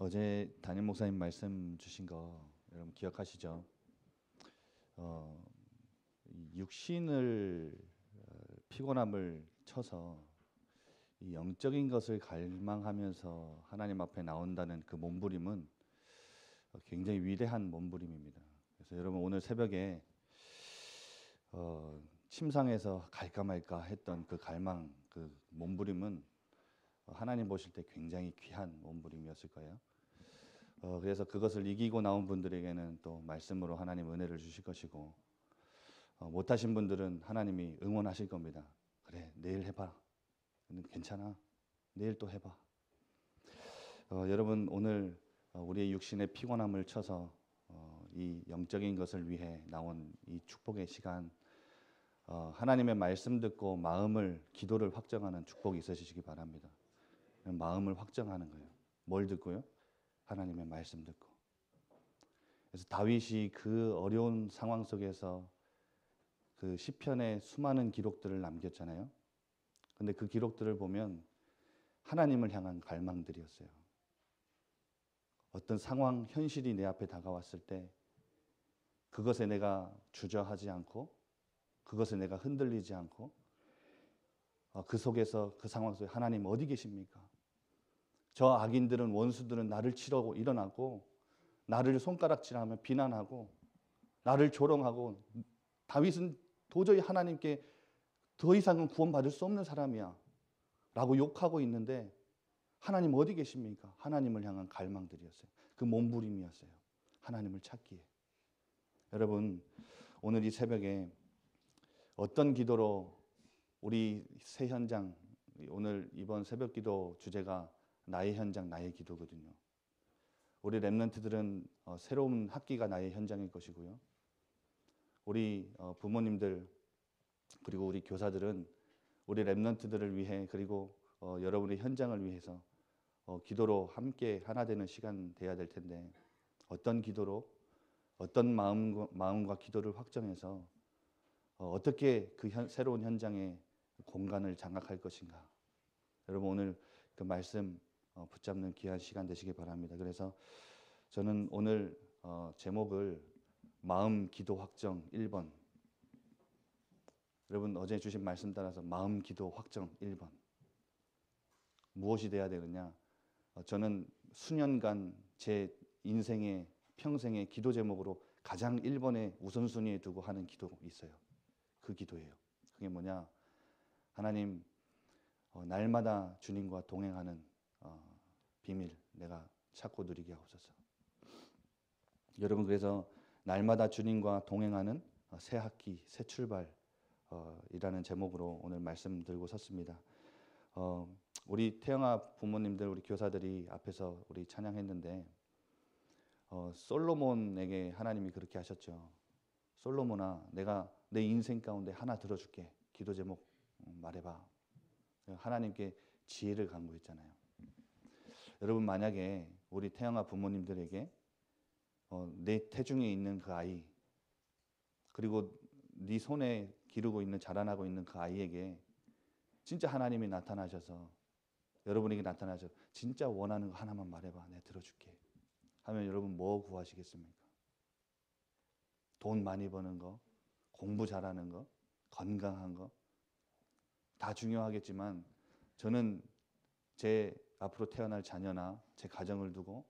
어제 담임 목사님 말씀 주신 거 여러분 기억하시죠? 이 육신을 피곤함을 쳐서 이 영적인 것을 갈망하면서 하나님 앞에 나온다는 그 몸부림은 굉장히 위대한 몸부림입니다. 그래서 여러분 오늘 새벽에 침상에서 갈까 말까 했던 그 갈망, 그 몸부림은 하나님 보실 때 굉장히 귀한 몸부림이었을 거예요. 그래서 그것을 이기고 나온 분들에게는 또 말씀으로 하나님 은혜를 주실 것이고, 못하신 분들은 하나님이 응원하실 겁니다. 그래, 내일 해봐. 괜찮아. 내일 또 해봐. 여러분 오늘 우리의 육신의 피곤함을 쳐서 이 영적인 것을 위해 나온 이 축복의 시간, 하나님의 말씀 듣고 마음을, 기도를 확정하는 축복이 있으시기 바랍니다. 마음을 확정하는 거예요. 뭘 듣고요? 하나님의 말씀 듣고. 그래서 다윗이 그 어려운 상황 속에서 그 시편의 수많은 기록들을 남겼잖아요. 근데 그 기록들을 보면 하나님을 향한 갈망들이었어요. 어떤 상황, 현실이 내 앞에 다가왔을 때 그것에 내가 주저하지 않고, 그것에 내가 흔들리지 않고, 그 속에서, 그 상황 속에 하나님 어디 계십니까? 저 악인들은, 원수들은 나를 치려고 일어나고 나를 손가락질하며 비난하고 나를 조롱하고, 다윗은 도저히 하나님께 더 이상은 구원받을 수 없는 사람이야 라고 욕하고 있는데, 하나님 어디 계십니까? 하나님을 향한 갈망들이었어요. 그 몸부림이었어요. 하나님을 찾기에. 여러분 오늘 이 새벽에 어떤 기도로 우리 새 현장, 오늘 이번 새벽 기도 주제가 나의 현장, 나의 기도거든요. 우리 랩런트들은 새로운 학기가 나의 현장일 것이고요. 우리 부모님들 그리고 우리 교사들은 우리 랩런트들을 위해, 그리고 여러분의 현장을 위해서 기도로 함께 하나 되는 시간 돼야 될 텐데, 어떤 기도로, 어떤 마음과 기도를 확정해서 어떻게 그 새로운 현장의 공간을 장악할 것인가. 여러분 오늘 그 말씀 붙잡는 귀한 시간 되시기 바랍니다. 그래서 저는 오늘 제목을 마음 기도 확정 1번. 여러분 어제 주신 말씀 따라서 마음 기도 확정 1번. 무엇이 돼야 되느냐? 저는 수년간 제 인생의 평생의 기도 제목으로 가장 1번에 우선순위에 두고 하는 기도가 있어요. 그 기도예요. 그게 뭐냐? 하나님, 날마다 주님과 동행하는 비밀 내가 찾고 누리게 하옵소서. 여러분 그래서 날마다 주님과 동행하는 새 학기, 새 출발 이라는 제목으로 오늘 말씀 들고 섰습니다. 우리 태영아 부모님들, 우리 교사들이 앞에서 우리 찬양했는데, 솔로몬에게 하나님이 그렇게 하셨죠. 솔로몬아, 내가 내 인생 가운데 하나 들어줄게. 기도 제목 말해봐. 하나님께 지혜를 간구했잖아요. 여러분 만약에 우리 태영아 부모님들에게 내 태중에 있는 그 아이, 그리고 네 손에 기르고 있는, 자라나고 있는 그 아이에게 진짜 하나님이 나타나셔서, 여러분에게 나타나셔서 진짜 원하는 거 하나만 말해봐, 내가 들어줄게 하면 여러분 뭐 구하시겠습니까? 돈 많이 버는 거, 공부 잘하는 거, 건강한 거 다 중요하겠지만, 저는 제 앞으로 태어날 자녀나 제 가정을 두고,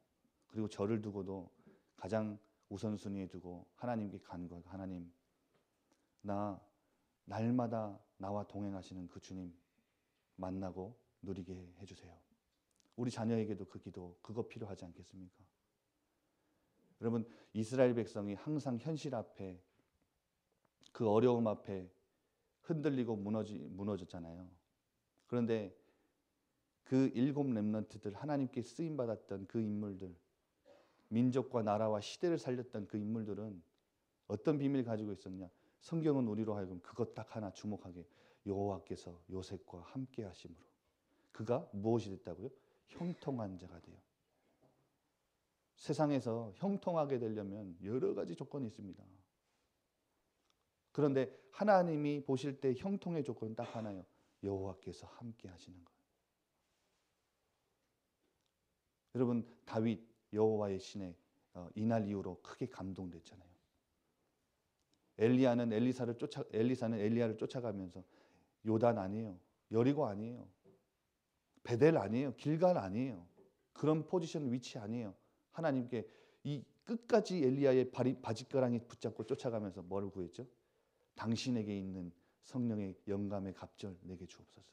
그리고 저를 두고도 가장 우선순위에 두고 하나님께 간구하고, 하나님, 나 날마다 나와 동행하시는 그 주님 만나고 누리게 해주세요. 우리 자녀에게도 그 기도, 그거 필요하지 않겠습니까? 여러분 이스라엘 백성이 항상 현실 앞에, 그 어려움 앞에 흔들리고 무너졌잖아요. 그런데 그 7 렘넌트들, 하나님께 쓰임받았던 그 인물들, 민족과 나라와 시대를 살렸던 그 인물들은 어떤 비밀을 가지고 있었냐? 성경은 우리로 하여금 그것 딱 하나 주목하게, 여호와께서 요셉과 함께 하심으로 그가 무엇이 됐다고요? 형통한 자가 돼요. 세상에서 형통하게 되려면 여러 가지 조건이 있습니다. 그런데 하나님이 보실 때 형통의 조건은 딱 하나예요. 여호와께서 함께 하시는 거예요. 여러분 다윗 여호와의 신에 이날 이후로 크게 감동됐잖아요. 엘리사는 엘리야를 쫓아가면서 요단 아니에요. 여리고 아니에요. 베델 아니에요. 길갈 아니에요. 그런 포지션 위치 아니에요. 하나님께 이 끝까지 엘리야의 바짓가랑이 붙잡고 쫓아가면서 뭐를 구했죠? 당신에게 있는 성령의 영감의 갑절 내게 주옵소서.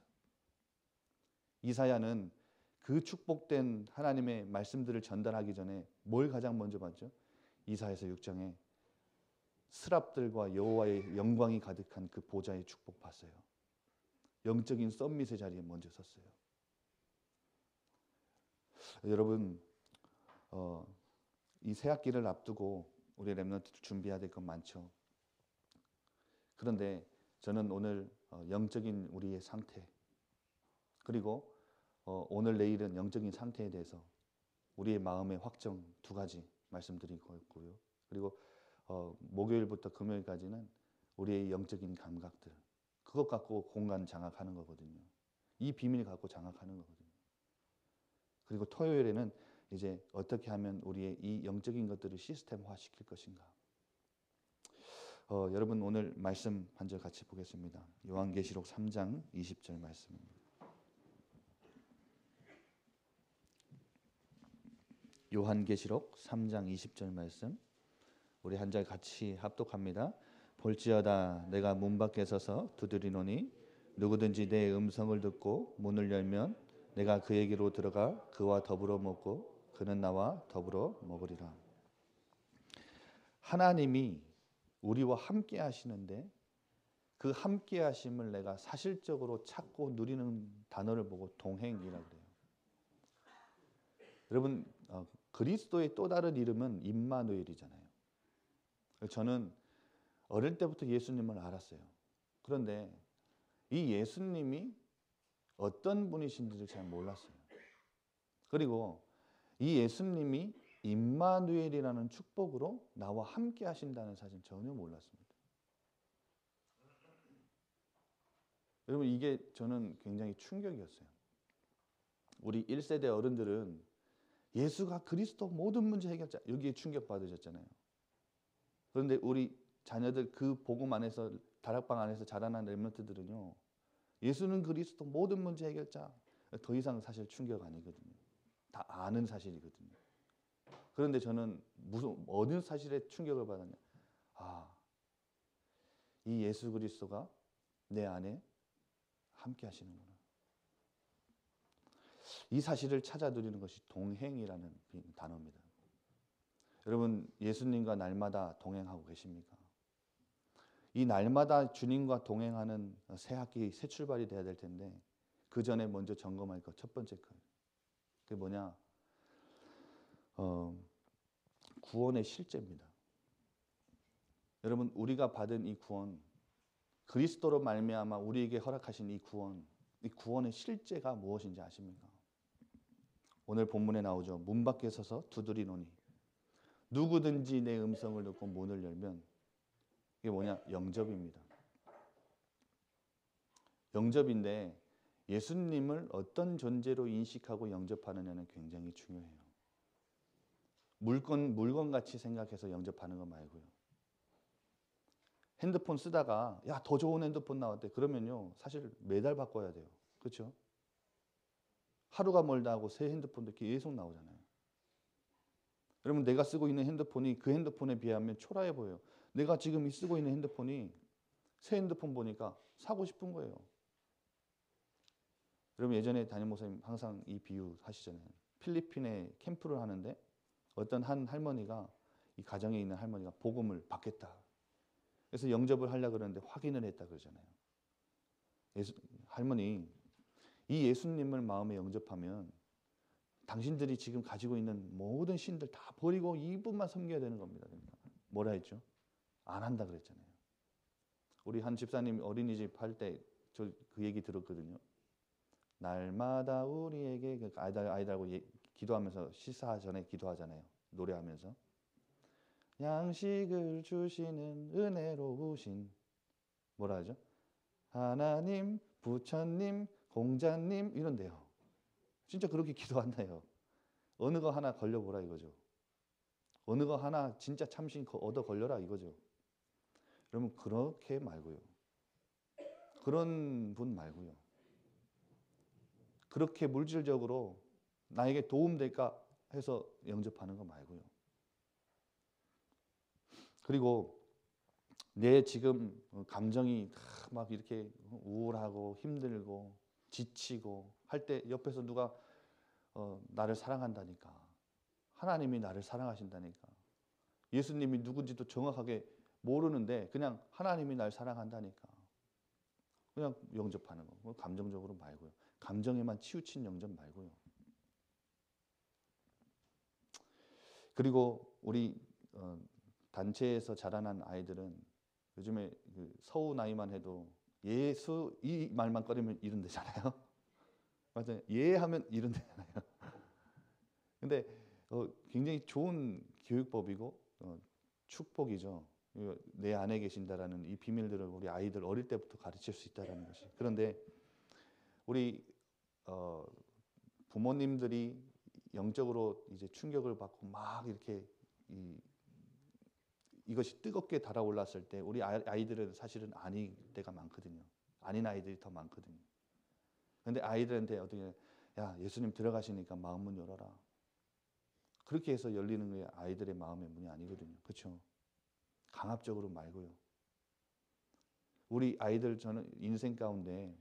이사야는 그 축복된 하나님의 말씀들을 전달하기 전에 뭘 가장 먼저 봤죠? 이사야서 6장에 스랍들과 여호와의 영광이 가득한 그 보좌의 축복 봤어요. 영적인 썸밋의 자리에 먼저 섰어요. 여러분 이 새학기를 앞두고 우리 렘넌트 준비해야 될 건 많죠. 그런데 저는 오늘 영적인 우리의 상태 그리고 오늘 내일은 영적인 상태에 대해서 우리의 마음의 확정 두 가지 말씀드리고 있고요. 그리고 목요일부터 금요일까지는 우리의 영적인 감각들 그것 갖고 공간 장악하는 거거든요. 이 비밀 갖고 장악하는 거거든요. 그리고 토요일에는 이제 어떻게 하면 우리의 이 영적인 것들을 시스템화 시킬 것인가. 여러분 오늘 말씀 한 절 같이 보겠습니다. 요한계시록 3장 20절 말씀입니다. 요한계시록 3장 20절 말씀 우리 한 절 같이 합독합니다. 볼지어다 내가 문 밖에 서서 두드리노니 누구든지 내 음성을 듣고 문을 열면 내가 그에게로 들어가 그와 더불어 먹고 그는 나와 더불어 먹으리라. 하나님이 우리와 함께 하시는데 그 함께 하심을 내가 사실적으로 찾고 누리는 단어를 보고 동행이라고 그래요. 여러분 그리스도의 또 다른 이름은 임마누엘이잖아요. 저는 어릴 때부터 예수님을 알았어요. 그런데 이 예수님이 어떤 분이신지를 잘 몰랐어요. 그리고 이 예수님이 임마누엘이라는 축복으로 나와 함께 하신다는 사실 전혀 몰랐습니다. 여러분 이게 저는 굉장히 충격이었어요. 우리 1세대 어른들은 예수가 그리스도 모든 문제 해결자 여기에 충격받으셨잖아요. 그런데 우리 자녀들 그 복음 안에서 다락방 안에서 자라난 렘넌트들은요. 예수는 그리스도 모든 문제 해결자 더 이상 사실 충격 아니거든요. 다 아는 사실이거든요. 그런데 저는 무슨 어느 사실에 충격을 받았냐. 이 예수 그리스도가 내 안에 함께 하시는구나. 이 사실을 찾아 누리는 것이 동행이라는 단어입니다. 여러분 예수님과 날마다 동행하고 계십니까? 이 날마다 주님과 동행하는 새 학기 새 출발이 돼야 될 텐데 그 전에 먼저 점검할 것 첫 번째 것 그게 뭐냐? 구원의 실제입니다. 여러분 우리가 받은 이 구원 그리스도로 말미암아 우리에게 허락하신 이 구원의 실제가 무엇인지 아십니까? 오늘 본문에 나오죠. 문 밖에 서서 두드리노니 누구든지 내 음성을 듣고 문을 열면 이게 뭐냐? 영접입니다. 영접인데 예수님을 어떤 존재로 인식하고 영접하느냐는 굉장히 중요해요. 물건같이 생각해서 영접하는 거 말고요. 핸드폰 쓰다가 야, 더 좋은 핸드폰 나왔대. 그러면요. 사실 매달 바꿔야 돼요. 그렇죠? 하루가 멀다 하고 새 핸드폰도 계속 나오잖아요. 여러분 내가 쓰고 있는 핸드폰이 그 핸드폰에 비하면 초라해 보여요. 내가 지금 쓰고 있는 핸드폰이 새 핸드폰 보니까 사고 싶은 거예요. 여러분 예전에 담임 목사님 항상 이 비유 하시잖아요. 필리핀에 캠프를 하는데 어떤 한 할머니가 이 가정에 있는 할머니가 복음을 받겠다. 그래서 영접을 하려고 그러는데 확인을 했다 그러잖아요. 할머니 이 예수님을 마음에 영접하면 당신들이 지금 가지고 있는 모든 신들 다 버리고 이분만 섬겨야 되는 겁니다. 그러니까 뭐라 했죠? 안 한다 그랬잖아요. 우리 한 집사님 어린이집 할 때 저 그 얘기 들었거든요. 날마다 우리에게 아이들하고 기도하면서 시사 전에 기도하잖아요. 노래하면서 양식을 주시는 은혜로우신 뭐라 하죠? 하나님, 부처님, 공자님 이런데요. 진짜 그렇게 기도한다요. 어느 거 하나 걸려보라 이거죠. 어느 거 하나 진짜 참신 얻어 걸려라 이거죠. 여러분 그렇게 말고요. 그런 분 말고요. 그렇게 물질적으로 나에게 도움될까 해서 영접하는 거 말고요. 그리고 내 지금 감정이 막 이렇게 우울하고 힘들고 지치고 할 때 옆에서 누가 나를 사랑한다니까. 하나님이 나를 사랑하신다니까. 예수님이 누군지도 정확하게 모르는데 그냥 하나님이 날 사랑한다니까. 그냥 영접하는 거. 감정적으로 말고요. 감정에만 치우친 영접 말고요. 그리고 우리 단체에서 자라난 아이들은 요즘에 그 서우 나이만 해도 예수 이 말만 꺼내면 이른대잖아요. 맞아요. 예 하면 이른대잖아요. 근데 굉장히 좋은 교육법이고 축복이죠. 내 안에 계신다라는 이 비밀들을 우리 아이들 어릴 때부터 가르칠 수 있다라는 것이. 그런데 우리 부모님들이 영적으로 이제 충격을 받고 막 이렇게 이것이 뜨겁게 달아올랐을 때 우리 아이들은 사실은 아닐 때가 많거든요. 아닌 아이들이 더 많거든요. 그런데 아이들한테 어떻게 야 예수님 들어가시니까 마음 문 열어라. 그렇게 해서 열리는 게 아이들의 마음의 문이 아니거든요. 그렇죠? 강압적으로 말고요. 우리 아이들 저는 인생 가운데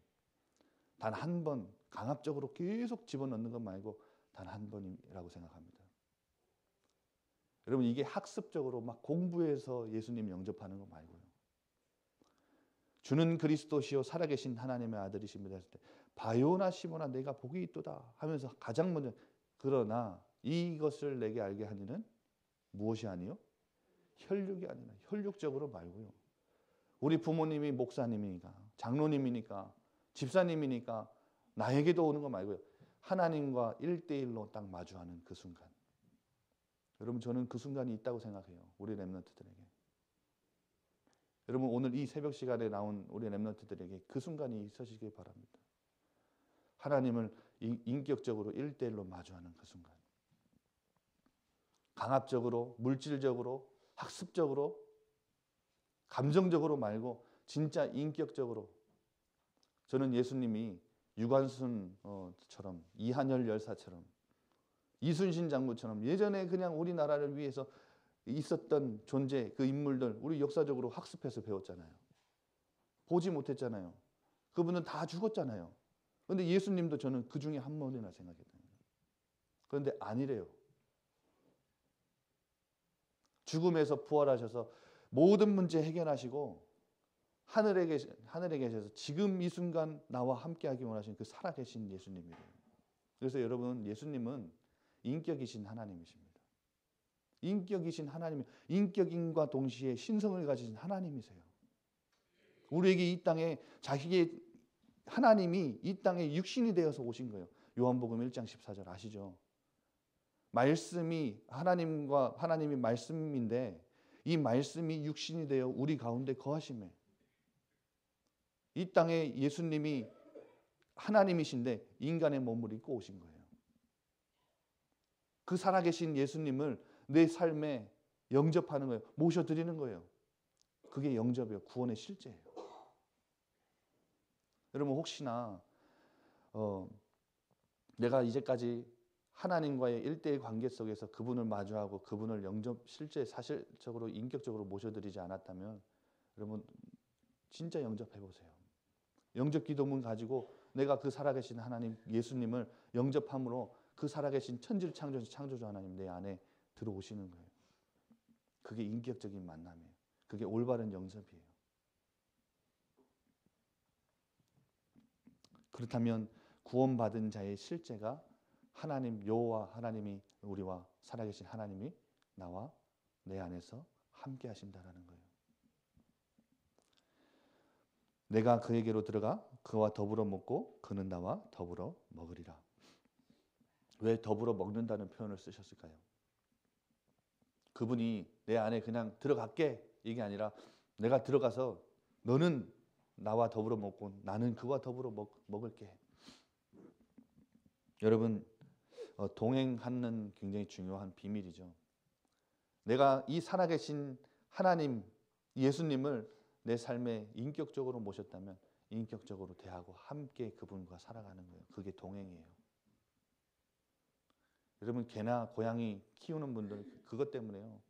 단 한 번 강압적으로 계속 집어넣는 것 말고 단 한 번이라고 생각합니다. 여러분 이게 학습적으로 막 공부해서 예수님 영접하는 거 말고요. 주는 그리스도시요 살아계신 하나님의 아들이십니다 했을 때 바요나 시모나 내가 복이 있도다 하면서 가장 먼저 그러나 이것을 내게 알게 하니는 무엇이 아니요? 혈육이 아니라 혈육적으로 말고요. 우리 부모님이 목사님이니까 장로님이니까 집사님이니까 나에게도 오는 거 말고요. 하나님과 1대1로 딱 마주하는 그 순간. 여러분 저는 그 순간이 있다고 생각해요. 우리 렘넌트들에게. 여러분 오늘 이 새벽 시간에 나온 우리 렘넌트들에게 그 순간이 있으시길 바랍니다. 하나님을 인격적으로 1대1로 마주하는 그 순간. 강압적으로, 물질적으로, 학습적으로, 감정적으로 말고 진짜 인격적으로. 저는 예수님이 유관순처럼 이한열 열사처럼 이순신 장군처럼 예전에 그냥 우리나라를 위해서 있었던 존재 그 인물들 우리 역사적으로 학습해서 배웠잖아요. 보지 못했잖아요. 그분은 다 죽었잖아요. 그런데 예수님도 저는 그 중에 한 분이나 생각했어요. 그런데 아니래요. 죽음에서 부활하셔서 모든 문제 해결하시고 하늘에 계셔서 지금 이 순간 나와 함께하기 원하시는 그 살아계신 예수님이래요. 그래서 여러분 예수님은 인격이신 하나님이십니다. 인격이신 하나님, 인격인과 동시에 신성을 가지신 하나님이세요. 우리에게 이 땅에 자기의 하나님이 이 땅에 육신이 되어서 오신 거예요. 요한복음 1장 14절 아시죠? 말씀이 하나님이 말씀인데 이 말씀이 육신이 되어 우리 가운데 거하심에 이 땅에 예수님이 하나님이신데 인간의 몸을 입고 오신 거예요. 그 살아계신 예수님을 내 삶에 영접하는 거예요. 모셔드리는 거예요. 그게 영접이에요. 구원의 실제예요. 여러분 혹시나 내가 이제까지 하나님과의 1대1 관계 속에서 그분을 마주하고 그분을 실제 사실적으로 인격적으로 모셔드리지 않았다면 여러분 진짜 영접해 보세요. 영접 기도문 가지고 내가 그 살아계신 하나님 예수님을 영접함으로 그 살아계신 천지를 창조하신 창조주 하나님 내 안에 들어오시는 거예요. 그게 인격적인 만남이에요. 그게 올바른 영접이에요. 그렇다면 구원받은 자의 실제가 하나님 여호와 하나님이 우리와 살아계신 하나님이 나와 내 안에서 함께 하신다라는 거예요. 내가 그에게로 들어가 그와 더불어 먹고 그는 나와 더불어 먹으리라. 왜 더불어 먹는다는 표현을 쓰셨을까요? 그분이 내 안에 그냥 들어갈게 이게 아니라 내가 들어가서 너는 나와 더불어 먹고 나는 그와 더불어 먹을게. 여러분 동행하는 굉장히 중요한 비밀이죠. 내가 이 살아계신 하나님, 예수님을 내 삶에 인격적으로 모셨다면 인격적으로 대하고 함께 그분과 살아가는 거예요. 그게 동행이에요. 여러분, 개나 고양이 키우는 분들 그것 때문에요.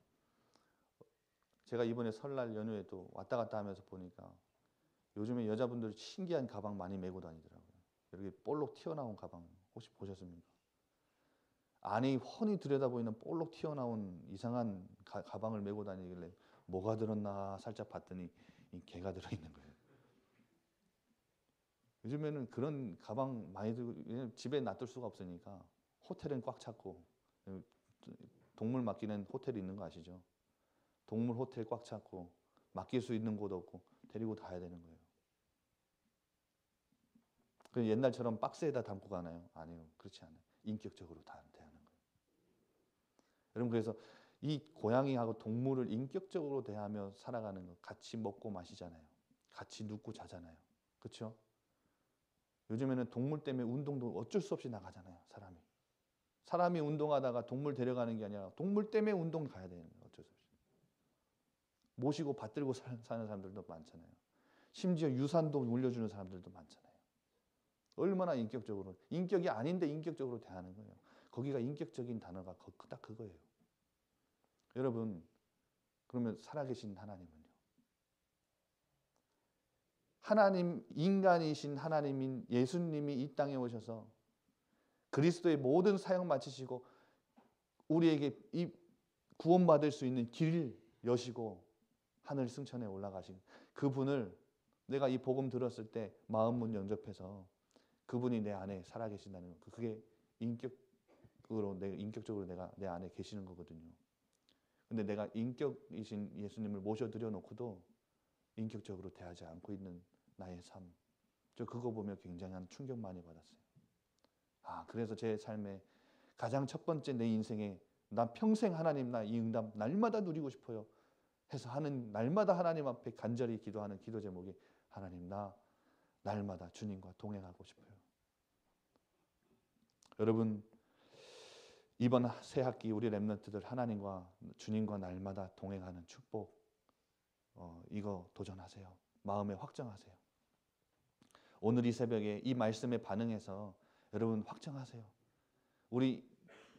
제가 이번에 설날 연휴에도 왔다 갔다 하면서 보니까 요즘에 여자분들 신기한 가방 많이 메고 다니더라고요. 이렇게 볼록 튀어나온 가방 혹시 보셨습니까? 안이 훤히 들여다보이는 볼록 튀어나온 이상한 가방을 메고 다니길래 뭐가 들었나 살짝 봤더니 이 개가 들어있는 거예요. 요즘에는 그런 가방 많이 들고 집에 놔둘 수가 없으니까 호텔은 꽉 찼고, 동물 맡기는 호텔이 있는 거 아시죠? 동물 호텔 꽉 찼고 맡길 수 있는 곳 없고 데리고 가야 되는 거예요. 그 옛날처럼 박스에다 담고 가나요? 아니요, 그렇지 않아요. 인격적으로 다 대하는 거예요. 여러분, 그래서 이 고양이하고 동물을 인격적으로 대하며 살아가는 거, 같이 먹고 마시잖아요. 같이 눕고 자잖아요. 그렇죠? 요즘에는 동물 때문에 운동도 어쩔 수 없이 나가잖아요. 사람이 운동하다가 동물 데려가는 게 아니라 동물 때문에 운동 가야 되는 거예요. 어쩔 수 없이. 모시고 받들고 사는 사람들도 많잖아요. 심지어 유산도 물려주는 사람들도 많잖아요. 얼마나 인격적으로, 인격이 아닌데 인격적으로 대하는 거예요. 거기가 인격적인 단어가 딱 그거예요. 여러분, 그러면 살아계신 하나님은요? 하나님, 인간이신 하나님인 예수님이 이 땅에 오셔서 그리스도의 모든 사역 마치시고 우리에게 이 구원받을 수 있는 길 여시고 하늘 승천에 올라가신 그분을 내가 이 복음 들었을 때 마음문 영접해서 그분이 내 안에 살아계신다는 거, 그게 인격적으로 내가 내 안에 계시는 거거든요. 근데 내가 인격이신 예수님을 모셔드려 놓고도 인격적으로 대하지 않고 있는 나의 삶, 저 그거 보며 굉장한 충격 많이 받았어요. 그래서 제 삶에 가장 첫 번째, 내 인생에 난 평생 하나님, 나 이 응답 날마다 누리고 싶어요 해서 하는, 날마다 하나님 앞에 간절히 기도하는 기도 제목이 하나님, 나 날마다 주님과 동행하고 싶어요. 여러분, 이번 새 학기 우리 렘넌트들 하나님과 주님과 날마다 동행하는 축복, 이거 도전하세요. 마음에 확정하세요. 오늘 이 새벽에 이 말씀에 반응해서 여러분 확정하세요. 우리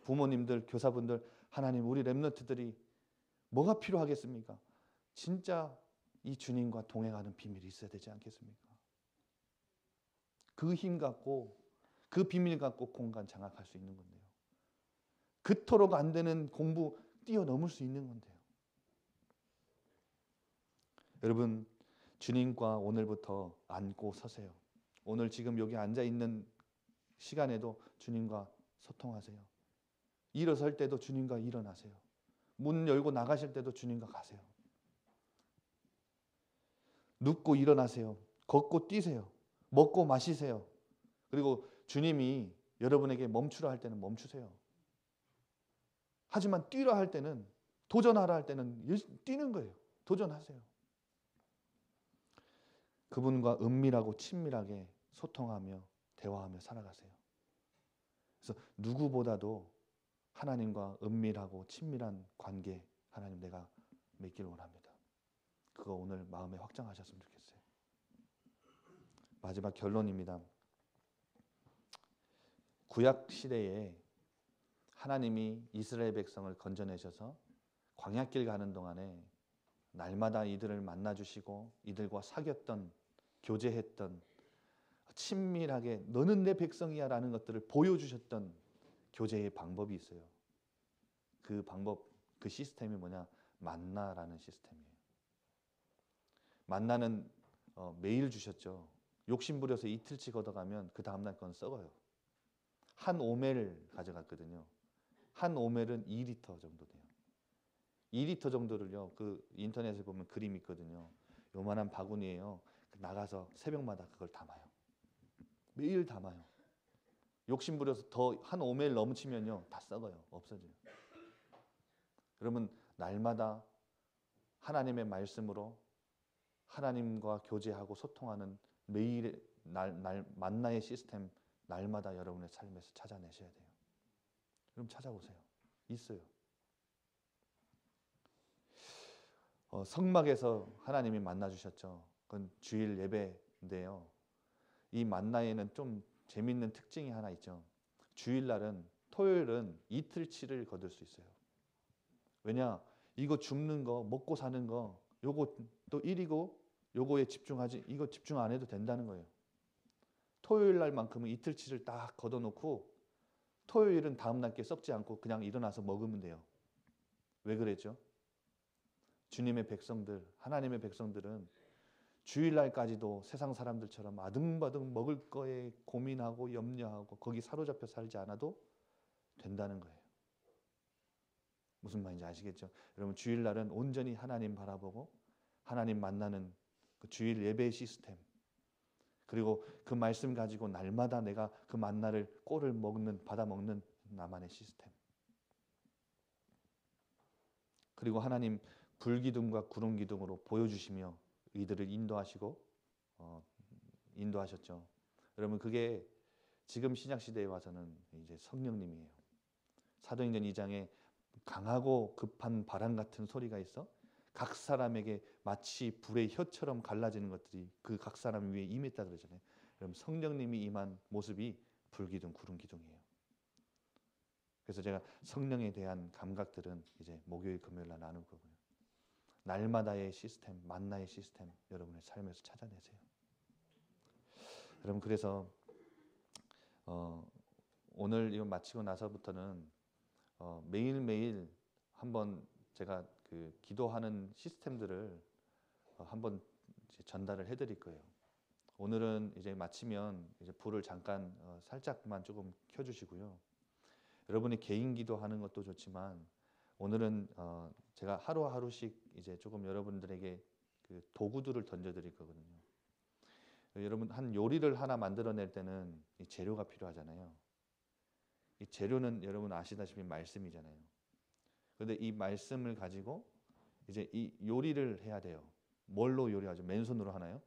부모님들, 교사분들, 하나님, 우리 렘넌트들이 뭐가 필요하겠습니까? 진짜 이 주님과 동행하는 비밀이 있어야 되지 않겠습니까? 그 힘 갖고, 그 비밀 갖고 공간 장악할 수 있는 건데요. 그토록 안 되는 공부 뛰어넘을 수 있는 건데요. 여러분, 주님과 오늘부터 앉고 서세요. 오늘 지금 여기 앉아 있는 시간에도 주님과 소통하세요. 일어설 때도 주님과 일어나세요. 문 열고 나가실 때도 주님과 가세요. 눕고 일어나세요. 걷고 뛰세요. 먹고 마시세요. 그리고 주님이 여러분에게 멈추라 할 때는 멈추세요. 하지만 뛰라 할 때는, 도전하라 할 때는 뛰는 거예요. 도전하세요. 그분과 은밀하고 친밀하게 소통하며 대화하며 살아가세요. 그래서 누구보다도 하나님과 은밀하고 친밀한 관계, 하나님 내가 맺길 원합니다. 그거 오늘 마음에 확정하셨으면 좋겠어요. 마지막 결론입니다. 구약 시대에 하나님이 이스라엘 백성을 건져내셔서 광야길 가는 동안에 날마다 이들을 만나주시고 이들과 사귀었던, 교제했던, 친밀하게 너는 내 백성이야 라는 것들을 보여주셨던 교제의 방법이 있어요. 그 방법, 그 시스템이 뭐냐? 만나라는 시스템이에요. 만나는 매일 주셨죠. 욕심부려서 이틀치 걷어가면 그 다음날 건 썩어요. 한 오멜 가져갔거든요. 한 오멜은 2리터 정도 돼요. 2리터 정도를요, 그 인터넷에 보면 그림 있거든요. 요만한 바구니에요. 나가서 새벽마다 그걸 담아요. 매일 담아요. 욕심부려서 더 한 오멜 넘치면요, 다 썩어요. 없어져요. 여러분, 날마다 하나님의 말씀으로 하나님과 교제하고 소통하는 매일의 만나의 시스템, 날마다 여러분의 삶에서 찾아내셔야 돼요. 그럼 찾아보세요. 있어요. 성막에서 하나님이 만나주셨죠. 그건 주일 예배인데요. 이 만나에는 좀 재밌는 특징이 하나 있죠. 주일날은, 토요일은 이틀치를 거둘 수 있어요. 왜냐? 이거 줍는 거, 먹고 사는 거, 요거 또 일이고 요거에 집중하지, 이거 집중 안 해도 된다는 거예요. 토요일 날만큼은 이틀치를 딱 걷어놓고 토요일은 다음날 게 썩지 않고 그냥 일어나서 먹으면 돼요. 왜 그랬죠? 주님의 백성들, 하나님의 백성들은 주일날까지도 세상 사람들처럼 아등바등 먹을 거에 고민하고 염려하고 거기 사로잡혀 살지 않아도 된다는 거예요. 무슨 말인지 아시겠죠? 여러분, 주일날은 온전히 하나님 바라보고 하나님 만나는 그 주일 예배 시스템, 그리고 그 말씀 가지고 날마다 내가 그 만나를 꼴을 먹는, 받아 먹는 나만의 시스템. 그리고 하나님 불기둥과 구름기둥으로 보여주시며 이들을 인도하시고 인도하셨죠. 여러분, 그게 지금 신약 시대에 와서는 이제 성령님이에요. 사도행전 2장에 강하고 급한 바람 같은 소리가 있어 각 사람에게 마치 불의 혀처럼 갈라지는 것들이 그 각 사람 위에 임했다 그러잖아요. 그럼 성령님이 임한 모습이 불기둥, 구름기둥이에요. 그래서 제가 성령에 대한 감각들은 이제 목요일, 금요일 날 나눌 거고요. 날마다의 시스템, 만나의 시스템 여러분의 삶에서 찾아내세요. 여러분, 그래서 오늘 이거 마치고 나서부터는 매일매일 한번 제가 그 기도하는 시스템들을 한번 이제 전달을 해드릴 거예요. 오늘은 이제 마치면 이제 불을 잠깐 살짝만 조금 켜주시고요. 여러분이 개인 기도하는 것도 좋지만 오늘은 제가 하루하루씩 이제 조금 여러분들에게 그 도구들을 던져드릴 거거든요. 여러분, 한 요리를 하나 만들어낼 때는 이 재료가 필요하잖아요. 이 재료는 여러분 아시다시피 말씀이잖아요. 그런데 이 말씀을 가지고 이제 이 요리를 해야 돼요. 뭘로 요리하죠? 맨손으로 하나요?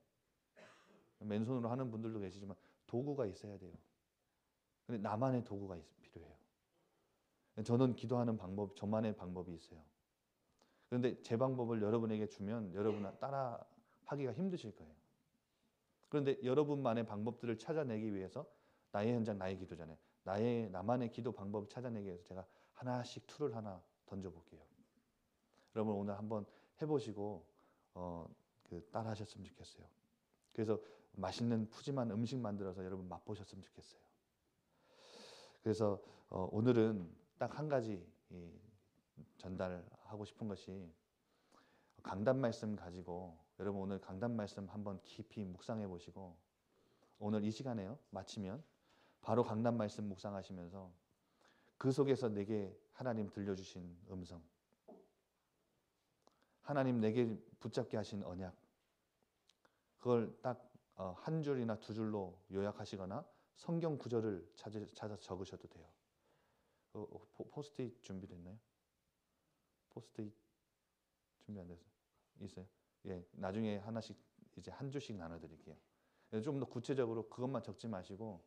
맨손으로 하는 분들도 계시지만 도구가 있어야 돼요. 근데 나만의 도구가 필요해요. 저는 기도하는 방법, 저만의 방법이 있어요. 그런데 제 방법을 여러분에게 주면 여러분 따라 하기가 힘드실 거예요. 그런데 여러분만의 방법들을 찾아내기 위해서 나의 현장, 나의 기도잖아요. 나만의 기도 방법을 찾아내기 위해서 제가 하나씩 툴을 하나 던져볼게요. 여러분 오늘 한번 해보시고 그 따라 하셨으면 좋겠어요. 그래서 맛있는 푸짐한 음식 만들어서 여러분 맛보셨으면 좋겠어요. 그래서 오늘은 딱 한 가지 전달하고 싶은 것이 강단 말씀 가지고 여러분 오늘 강단 말씀 한번 깊이 묵상해 보시고 오늘 이 시간에요 마치면 바로 강단 말씀 묵상하시면서 그 속에서 내게 하나님 들려주신 음성, 하나님 내게 붙잡게 하신 언약, 그걸 딱 한 줄이나 두 줄로 요약하시거나 성경 구절을 찾아 적으셔도 돼요. 포스트잇 준비됐나요? 포스트잇 준비 안 됐어요? 있어요? 예, 나중에 하나씩 이제 한 줄씩 나눠드릴게요. 좀 더 구체적으로 그것만 적지 마시고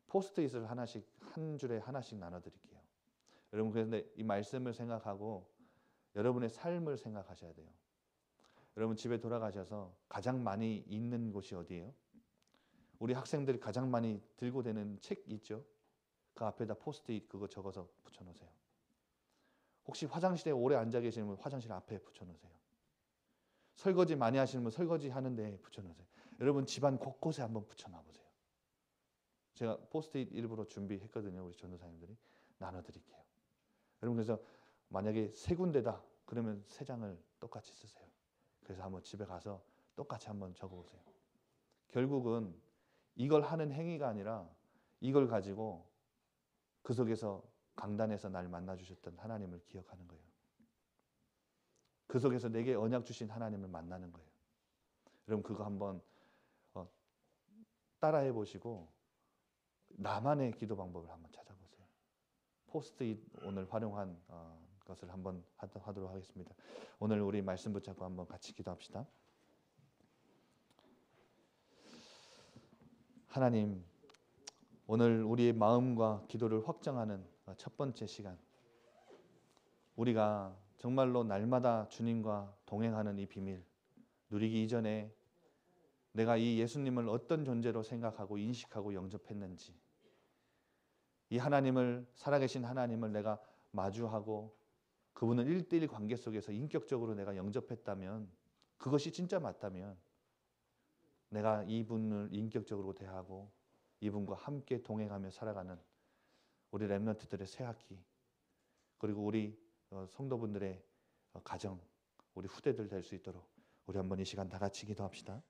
포스트잇을 하나씩 한 줄에 하나씩 나눠드릴게요. 여러분 그런데 이 말씀을 생각하고 여러분의 삶을 생각하셔야 돼요. 여러분 집에 돌아가셔서 가장 많이 읽는 곳이 어디예요? 우리 학생들이 가장 많이 들고 다니는 책 있죠? 그 앞에다 포스트잇 그거 적어서 붙여놓으세요. 혹시 화장실에 오래 앉아 계시는 분 화장실 앞에 붙여놓으세요. 설거지 많이 하시는 분 설거지 하는데 붙여놓으세요. 여러분 집안 곳곳에 한번 붙여놔보세요. 제가 포스트잇 일부러 준비했거든요. 우리 전도사님들이 나눠드릴게요. 여러분 그래서 만약에 세 군데다 그러면 세 장을 똑같이 쓰세요. 그래서 한번 집에 가서 똑같이 한번 적어보세요. 결국은 이걸 하는 행위가 아니라 이걸 가지고 그 속에서 강단에서 날 만나주셨던 하나님을 기억하는 거예요. 그 속에서 내게 언약 주신 하나님을 만나는 거예요. 여러분 그거 한번 따라해 보시고 나만의 기도 방법을 한번 찾아보세요. 포스트잇 오늘 활용한 것을 한번 하도록 하겠습니다. 오늘 우리 말씀 붙잡고 한번 같이 기도합시다. 하나님, 오늘 우리의 마음과 기도를 확정하는 첫 번째 시간, 우리가 정말로 날마다 주님과 동행하는 이 비밀 누리기 이전에 내가 이 예수님을 어떤 존재로 생각하고 인식하고 영접했는지, 이 하나님을, 살아계신 하나님을 내가 마주하고 그분은 1:1 관계 속에서 인격적으로 내가 영접했다면, 그것이 진짜 맞다면 내가 이분을 인격적으로 대하고 이분과 함께 동행하며 살아가는 우리 렘넌트들의 새 학기, 그리고 우리 성도분들의 가정, 우리 후대들 될 수 있도록 우리 한번 이 시간 다 같이 기도합시다.